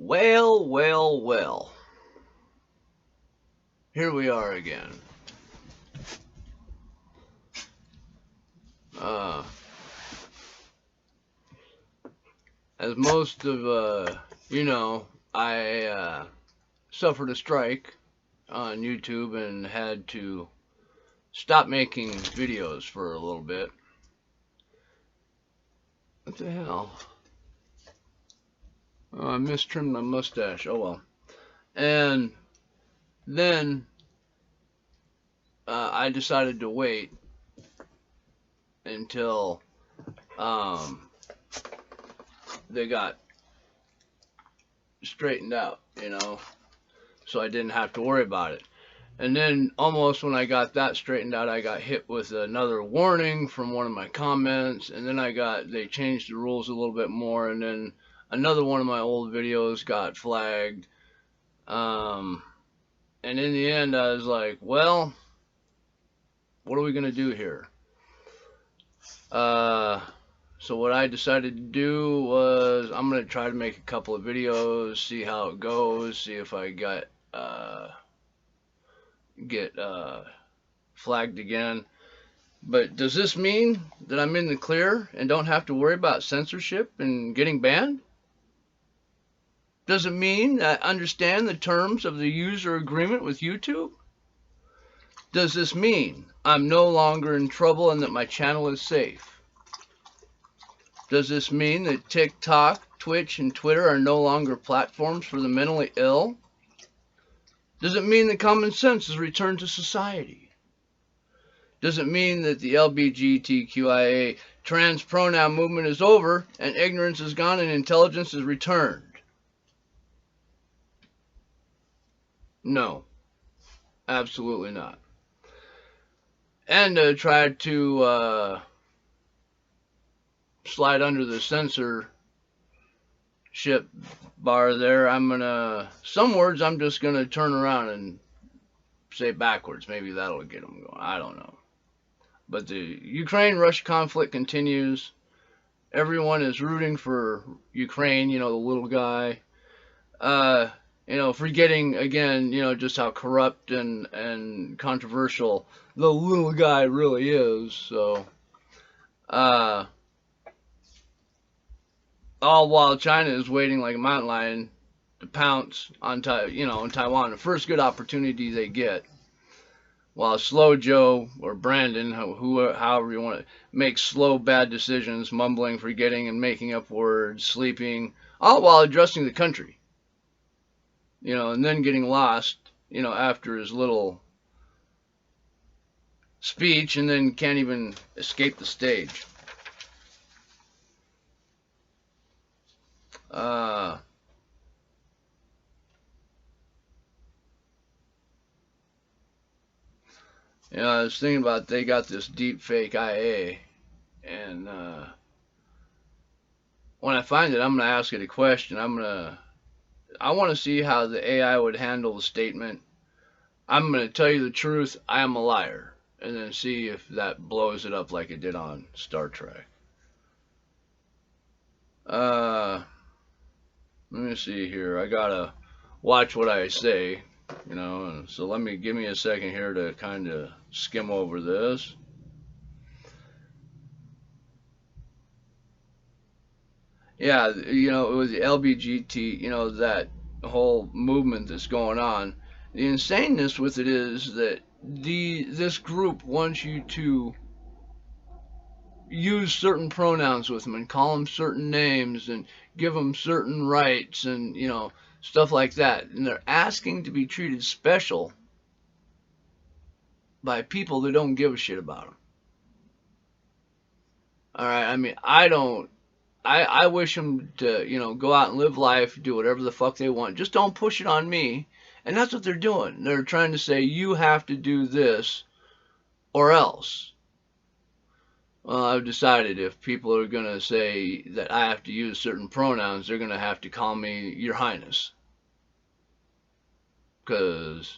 Well, well, well. Here we are again. Uh, as most of I suffered a strike on YouTube and had to stop making videos for a little bit. What the hell? Oh, I mistrimmed my mustache. Oh well. And then I decided to wait until they got straightened out, so I didn't have to worry about it. And then almost when I got that straightened out, I got hit with another warning from one of my comments, and then they changed the rules a little bit more, and then another one of my old videos got flagged. And in the end, I was like, well, what are we gonna do here? So what I decided to do was I'm gonna try to make a couple of videos, see how it goes, see if I get flagged again. But does this mean that I'm in the clear and don't have to worry about censorship and getting banned? Does it mean that I understand the terms of the user agreement with YouTube? Does this mean I'm no longer in trouble and that my channel is safe? Does this mean that TikTok, Twitch, and Twitter are no longer platforms for the mentally ill? Does it mean that common sense has returned to society? Does it mean that the LGBTQIA trans pronoun movement is over and ignorance is gone and intelligence is returned? No, absolutely not. And to try to slide under the censorship bar there, some words I'm just gonna turn around and say backwards. Maybe that'll get them going. I don't know. But the Ukraine-Russia conflict continues. Everyone is rooting for Ukraine, the little guy. Forgetting again, just how corrupt and controversial the little guy really is. So, all while China is waiting like a mountain lion to pounce on Taiwan, the first good opportunity they get. While Slow Joe or Brandon, however you want to, makes slow bad decisions, mumbling, forgetting, and making up words, sleeping, all while addressing the country. And then getting lost, after his little speech, and then can't even escape the stage. I was thinking about they got this deep fake IA, and when I find it, I'm gonna ask it a question. I want to see how the AI would handle the statement, "I'm gonna tell you the truth. I am a liar," and then see if that blows it up like it did on Star Trek. Let me see here. I gotta watch what I say, so give me a second here to kind of skim over this. Yeah, with the LBGT, that whole movement that's going on, the insaneness with it is that this group wants you to use certain pronouns with them and call them certain names and give them certain rights and stuff like that, and they're asking to be treated special by people that don't give a shit about them. All right, I wish them to go out and live life, do whatever the fuck they want, just don't push it on me. And that's what they're doing. They're trying to say you have to do this or else. Well, I've decided if people are going to say that I have to use certain pronouns, they're going to have to call me Your Highness. Because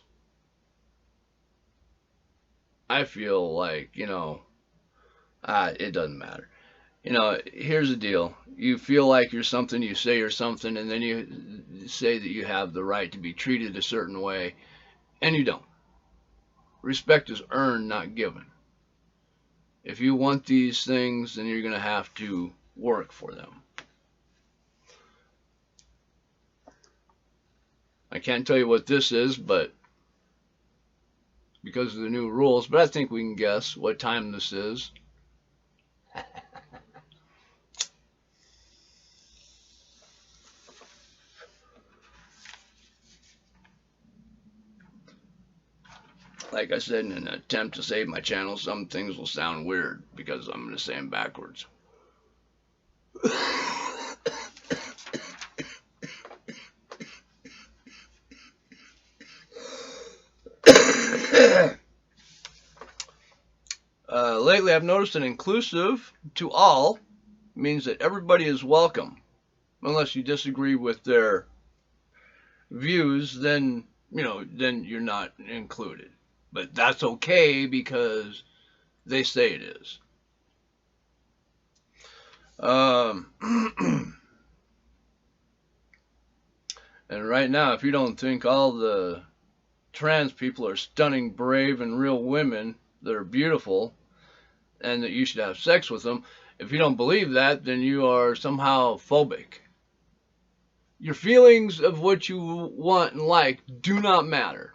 I feel like, it doesn't matter. You know, here's the deal. You feel like you're something, you say you're something, and then you say that you have the right to be treated a certain way, and you don't. Respect is earned, not given. If you want these things, then you're going to have to work for them. I can't tell you what this is, but because of the new rules, but I think we can guess what time this is. Like I said, in an attempt to save my channel, some things will sound weird because I'm going to say them backwards. Lately, I've noticed an inclusive to all means that everybody is welcome. Unless you disagree with their views, then then you're not included. But that's okay because they say it is. And right now, if you don't think all the trans people are stunning, brave, and real women that are beautiful, and that you should have sex with them, if you don't believe that, then you are somehow phobic. Your feelings of what you want and like do not matter.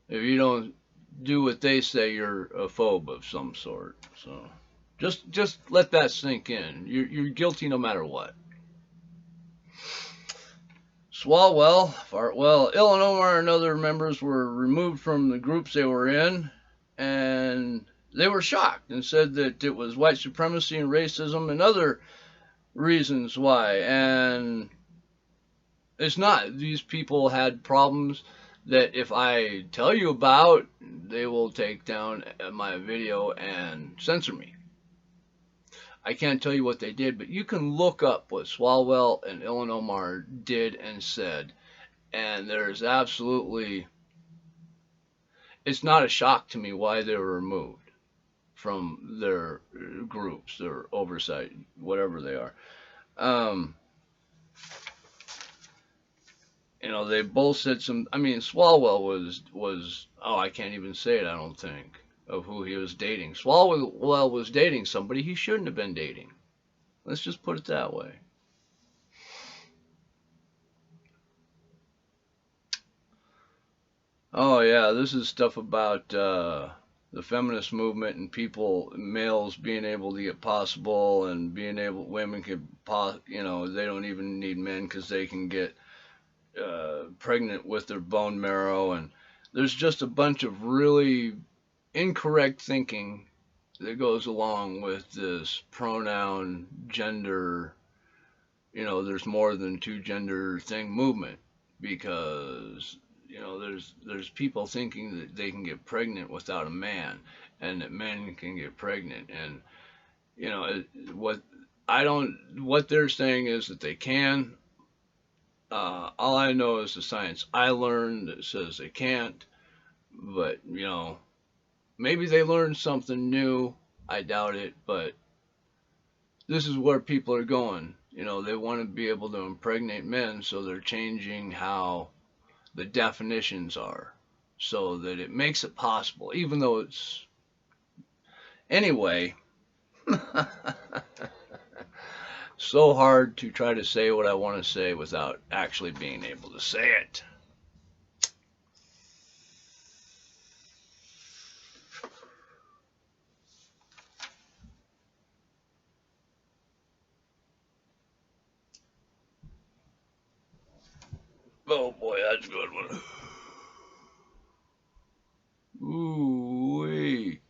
If you don't do what they say, you're a phobe of some sort. So just let that sink in. You're guilty no matter what. Swalwell, Fartwell, Illinois and other members were removed from the groups they were in, and they were shocked and said that it was white supremacy and racism and other reasons why. And it's not. These people had problems that if I tell you about, they will take down my video and censor me. I can't tell you what they did, but you can look up what Swalwell and Illinois did and said, and there's absolutely, it's not a shock to me why they were removed from their groups, their oversight, whatever they are. They both said some. I mean, Swalwell was. Oh, I can't even say it. I don't think of who he was dating. Swalwell was dating somebody he shouldn't have been dating. Let's just put it that way. Oh yeah, this is stuff about the feminist movement and people, males being able to get possible and being able, women can, they don't even need men because they can get pregnant with their bone marrow, and there's just a bunch of really incorrect thinking that goes along with this pronoun, gender, there's more than two gender thing movement, because there's people thinking that they can get pregnant without a man, and that men can get pregnant, and what I don't what they're saying is that they can. All I know is the science I learned that says they can't, but maybe they learned something new. I doubt it, but this is where people are going. They want to be able to impregnate men, so they're changing how the definitions are so that it makes it possible, even though it's. Anyway, so hard to try to say what I want to say without actually being able to say it. Oh boy, that's a good one. Ooh-wee.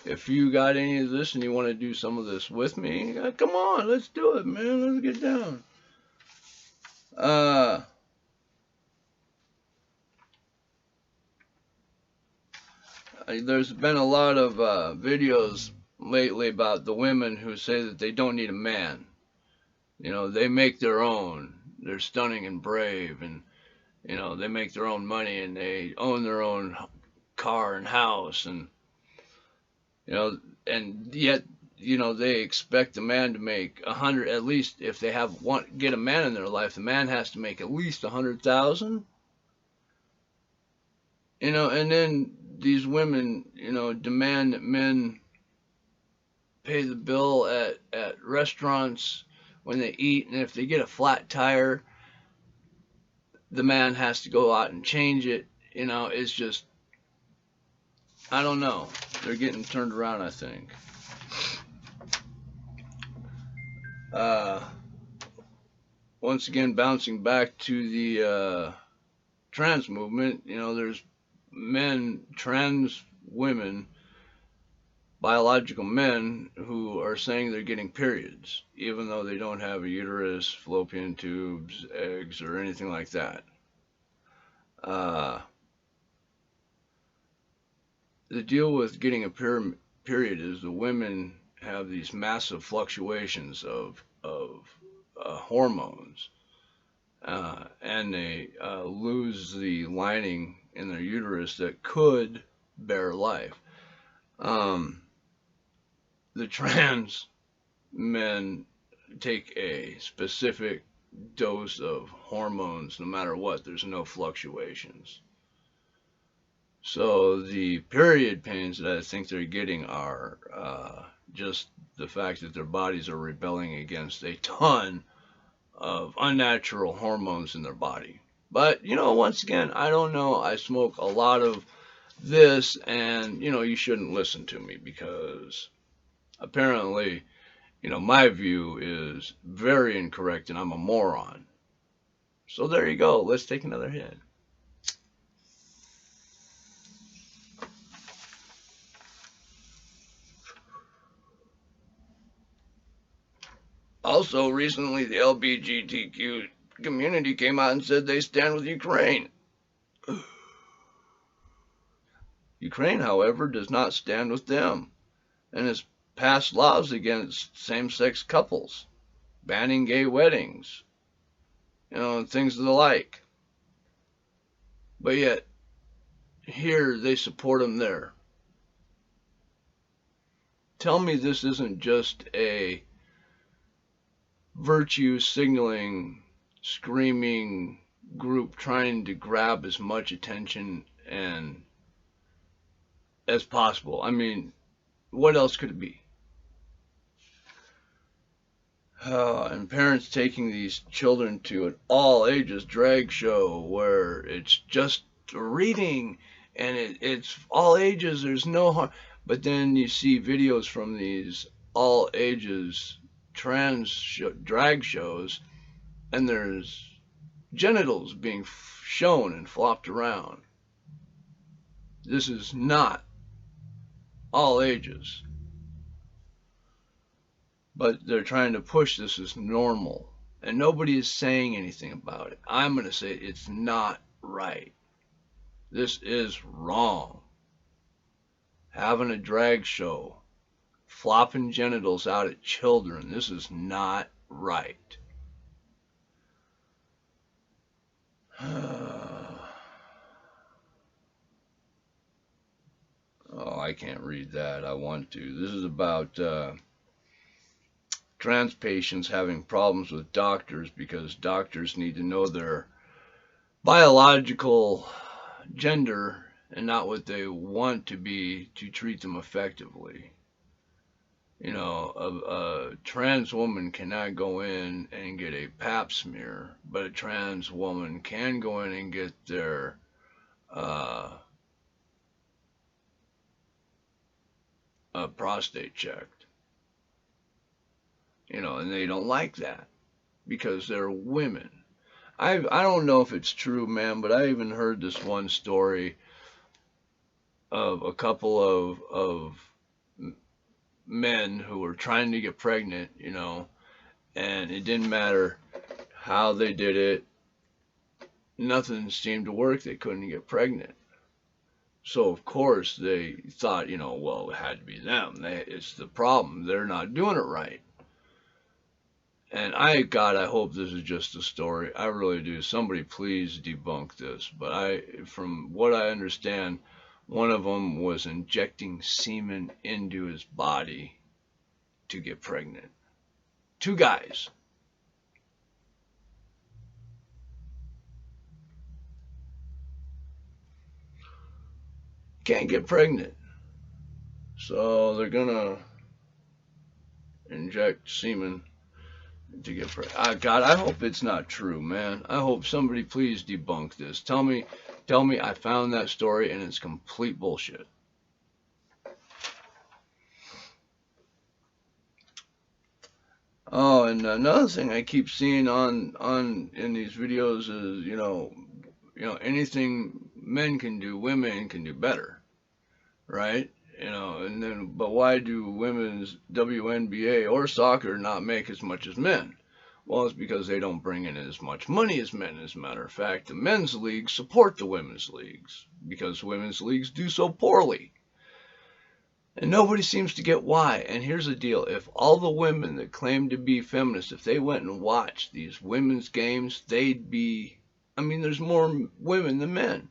If you got any of this and you want to do some of this with me, come on, let's do it, man. Let's get down. There's been a lot of videos lately about the women who say that they don't need a man. They make their own. They're stunning and brave, and they make their own money, and they own their own car and house, and You know, and yet, they expect a man to make 100, at least if they get a man in their life, the man has to make at least 100,000. And then these women, demand that men pay the bill at restaurants when they eat, and if they get a flat tire, the man has to go out and change it. It's just, I don't know. They're getting turned around, I think. Uh, Once again, bouncing back to the trans movement, there's trans women, biological men who are saying they're getting periods, even though they don't have a uterus, fallopian tubes, eggs, or anything like that. Uh, the deal with getting a period is the women have these massive fluctuations of hormones, and they lose the lining in their uterus that could bear life. Um, the trans men take a specific dose of hormones no matter what, there's no fluctuations. So the period pains that I think they're getting are just the fact that their bodies are rebelling against a ton of unnatural hormones in their body. But, once again, I don't know. I smoke a lot of this, and, you shouldn't listen to me because apparently, my view is very incorrect and I'm a moron. So there you go. Let's take another hit. Also, recently the LGBTQ community came out and said they stand with Ukraine. Ukraine, however, does not stand with them and has passed laws against same-sex couples, banning gay weddings, and things of the like. But yet, here they support them there. Tell me this isn't just a virtue signaling, screaming group trying to grab as much attention and as possible. I mean, what else could it be? And parents taking these children to an all ages drag show where it's just reading and it's all ages, there's no harm. But then you see videos from these all ages drag shows, and there's genitals being shown and flopped around. This is not all ages. But they're trying to push this as normal. And nobody is saying anything about it. I'm going to say it's not right. This is wrong. Having a drag show, flopping genitals out at children, this is not right. Oh, I can't read that. I want to. This is about trans patients having problems with doctors because doctors need to know their biological gender and not what they want to be to treat them effectively. A trans woman cannot go in and get a pap smear, but a trans woman can go in and get their prostate checked. And they don't like that because they're women. I don't know if it's true, man, but I even heard this one story of a couple of men who were trying to get pregnant, and it didn't matter how they did it. Nothing seemed to work. They couldn't get pregnant. So, of course, they thought, well, it had to be them. It's the problem. They're not doing it right. And God, I hope this is just a story. I really do. Somebody please debunk this. But from what I understand, One of them was injecting semen into his body to get pregnant. 2 guys. Can't get pregnant. So they're gonna inject semen to get pregnant. God, I hope it's not true, man. I hope somebody please debunk this. Tell me I found that story and it's complete bullshit. Oh, and another thing I keep seeing on in these videos is, anything men can do, women can do better, right? And then, but why do women's WNBA or soccer not make as much as men? Well, it's because they don't bring in as much money as men. As a matter of fact, the men's leagues support the women's leagues because women's leagues do so poorly. And nobody seems to get why. And here's the deal. If all the women that claim to be feminists, if they went and watched these women's games, they'd be, there's more women than men.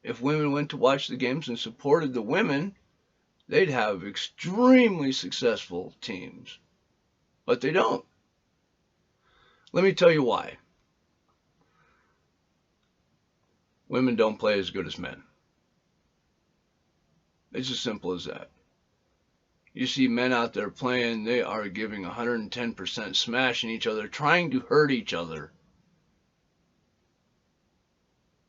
If women went to watch the games and supported the women, they'd have extremely successful teams. But they don't. Let me tell you why. Women don't play as good as men. It's as simple as that. You see men out there playing, they are giving 110%, smashing each other, trying to hurt each other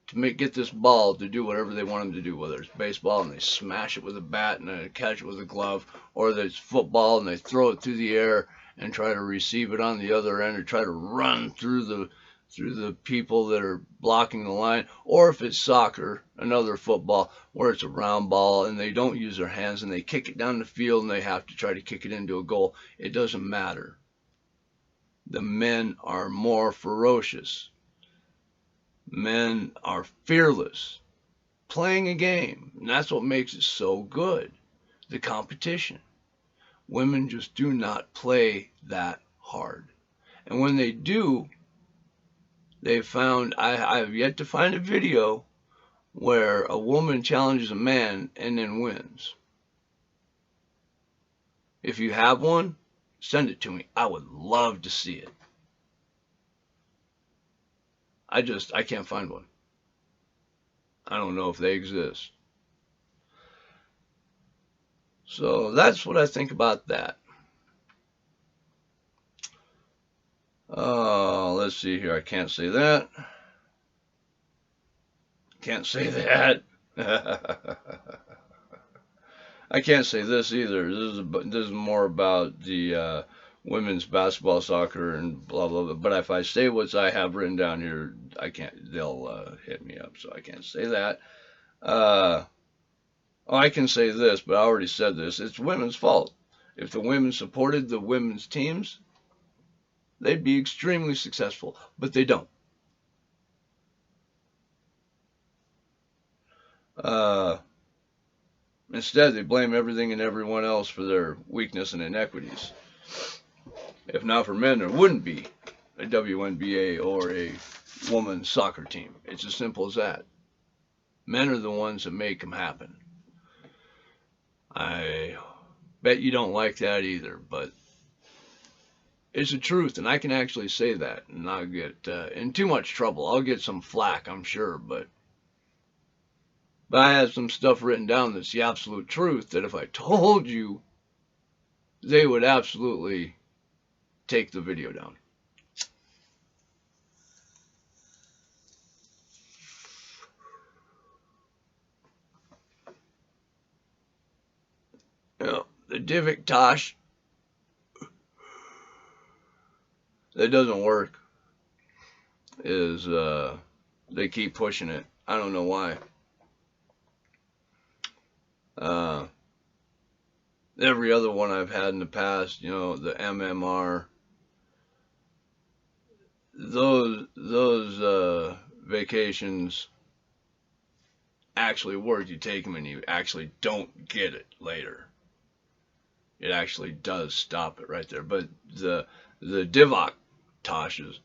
to get this ball to do whatever they want them to do, whether it's baseball and they smash it with a bat and they catch it with a glove, or it's football and they throw it through the air and try to receive it on the other end or try to run through the people that are blocking the line, or if it's soccer, another football, where it's a round ball and they don't use their hands and they kick it down the field and they have to try to kick it into a goal. It doesn't matter. The men are more ferocious. Men are fearless, playing a game, and that's what makes it so good, the competition. Women just do not play that hard. And when they do, they found, I have yet to find a video where a woman challenges a man and then wins. If you have one, send it to me. I would love to see it. I can't find one. I don't know if they exist. So that's what I think about that. Let's see here. I can't say that. Can't say that. I can't say this either. This is more about the women's basketball, soccer, and blah, blah, blah. But if I say what I have written down here, I can't. They'll hit me up, so I can't say that. I can say this, but I already said this. It's women's fault. If the women supported the women's teams, they'd be extremely successful, but they don't. Instead, they blame everything and everyone else for their weakness and inequities. If not for men, there wouldn't be a WNBA or a women's soccer team. It's as simple as that. Men are the ones that make them happen. I bet you don't like that either, but it's the truth, and I can actually say that and not get in too much trouble. I'll get some flack, I'm sure, but I have some stuff written down that's the absolute truth, that if I told you, they would absolutely take the video down. The Divik Tosh, that doesn't work, is they keep pushing it. I don't know why. Every other one I've had in the past, the MMR, those vacations actually work. You take them and you actually don't get it later. It actually does stop it right there. But the Divok Toshes,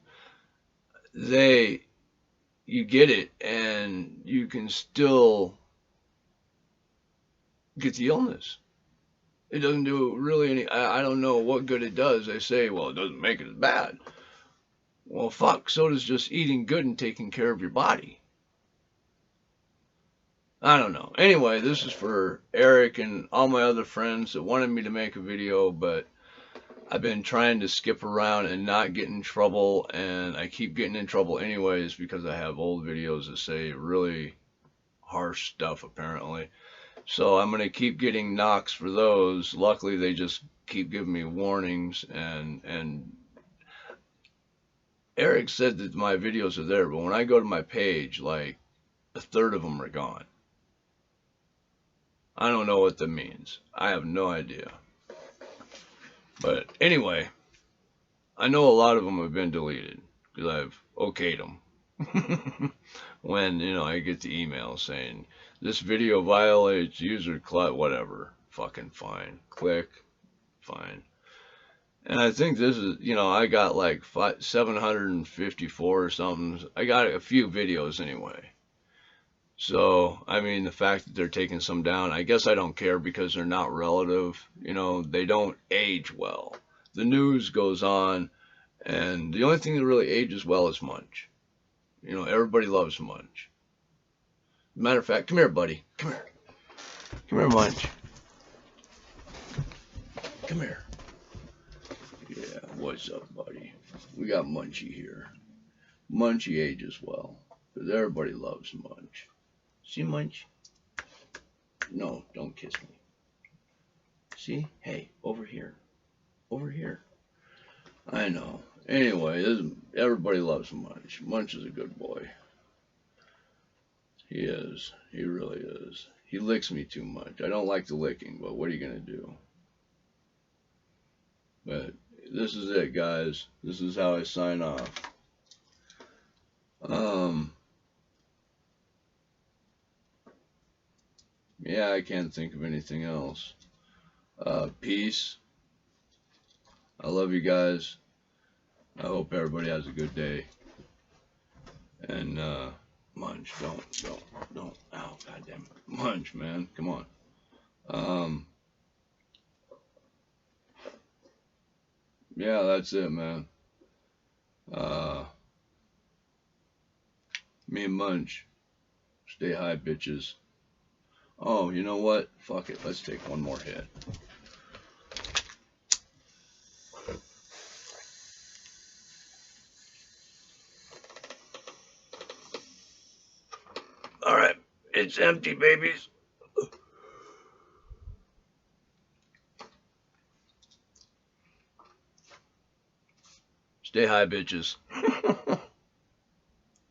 you get it and you can still get the illness. It doesn't do really any. I don't know what good it does. They say, well, it doesn't make it as bad. Well, fuck. So does just eating good and taking care of your body. I don't know. Anyway, this is for Eric and all my other friends that wanted me to make a video, but I've been trying to skip around and not get in trouble, and I keep getting in trouble anyways because I have old videos that say really harsh stuff apparently. So I'm gonna keep getting knocks for those. Luckily, they just keep giving me warnings, and Eric said that my videos are there, but when I go to my page, like a third of them are gone. I don't know what that means. I have no idea. But anyway, I know a lot of them have been deleted because I've okayed them. When, I get the email saying this video violates user whatever. Fucking fine. Click. Fine. And I think this is, I got like 754 or something. I got a few videos anyway. So, I mean, the fact that they're taking some down, I guess I don't care because they're not relative. They don't age well. The news goes on, and the only thing that really ages well is Munch. Everybody loves Munch. Matter of fact, come here, buddy. Come here. Come here, Munch. Come here. Yeah, what's up, buddy? We got Munchie here. Munchie ages well, because everybody loves Munch. See, Munch? No, don't kiss me. See? Hey, over here. Over here. I know. Anyway, everybody loves Munch. Munch is a good boy. He is. He really is. He licks me too much. I don't like the licking, but what are you going to do? But this is it, guys. This is how I sign off. Yeah, I can't think of anything else. Peace. I love you guys. I hope everybody has a good day. And, Munch, don't. Ow, goddamn it. Munch, man. Come on. Yeah, that's it, man. Me and Munch. Stay high, bitches. Oh, you know what? Fuck it. Let's take one more hit. Alright. It's empty, babies. Stay high, bitches.